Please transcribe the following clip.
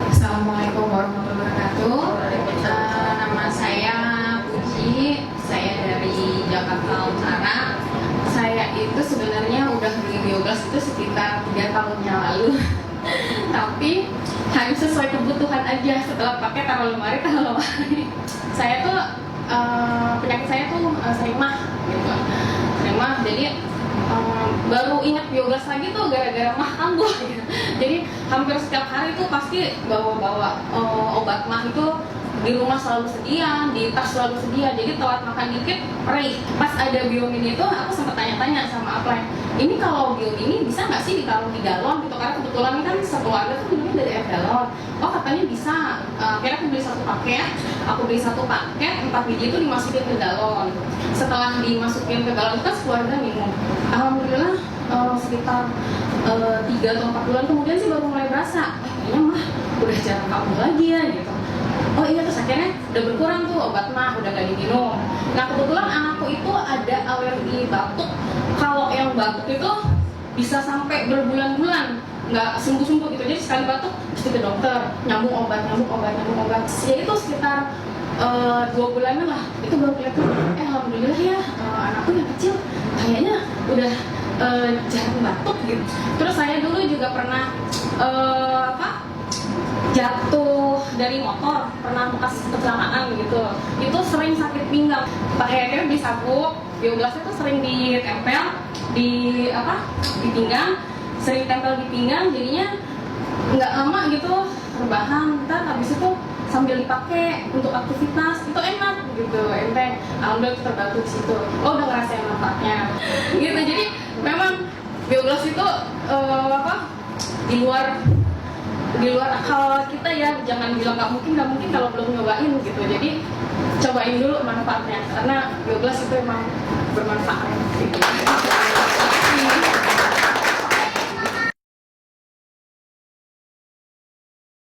Assalamualaikum warahmatullahi wabarakatuh. Nama saya Puji, saya dari Jakarta Utara. Saya itu sebenarnya udah beli biogas itu sekitar 3 tahun yang lalu. Tapi hanya sesuai kebutuhan aja, setelah pakai taruh lemari. Saya tuh penyakit saya tuh sering mah gitu. Sering mah, jadi baru ingat biogas lagi tuh gara-gara mah kambuh gitu. Jadi hampir setiap hari tuh pasti bawa obat mah itu di rumah selalu sedia, di tas selalu sedia. Jadi telat makan dikit perih. Pas ada Biomin itu aku sempat tanya-tanya sama Apple, ini kalau Bio ini bisa nggak sih ditaruh di galon gitu, karena kebetulan kan sekeluarga tuh minumnya dari air galon. Oh katanya bisa. Akhirnya aku beli 1 paket. Aku beli 1 paket 4 biji itu dimasukin ke galon. Setelah dimasukin ke galon itu keluarga minum. Alhamdulillah sekitar 3 atau 4 bulan kemudian sih baru mulai berasa, kayaknya mah udah jarang kambuh lagi ya gitu. Oh iya, terus akhirnya udah berkurang tuh obat mah, udah gak diminum. Nah kebetulan anakku itu ada alergi batuk. Kalau yang batuk itu bisa sampai berbulan-bulan nggak sembuh-sembuh gitu. Jadi sekali batuk mesti ke dokter, nyambung obat. Ya itu sekitar 2 bulanan lah, itu baru kelihatan. Alhamdulillah ya, anakku yang kecil kayaknya udah jarang batuk gitu. Terus saya dulu juga pernah jatuh dari motor, pernah bekas kecelakaan gitu. Itu sering sakit pinggang. Akhirnya beli sabuk, biogasnya tuh sering ditempel di pinggang, sering tempel di pinggang, jadinya nggak lama gitu rebahan. Ntar habis itu sambil dipakai untuk aktivitas itu enak gitu, enteng. Alhamdulillah terbantu di situ. Oh udah ngerasain manfaatnya gitu. Jadi memang biogas itu di luar akal kita ya, jangan bilang nggak mungkin kalau belum nyobain gitu. Jadi cobain dulu manfaatnya, karena biogas itu emang bermanfaat gitu.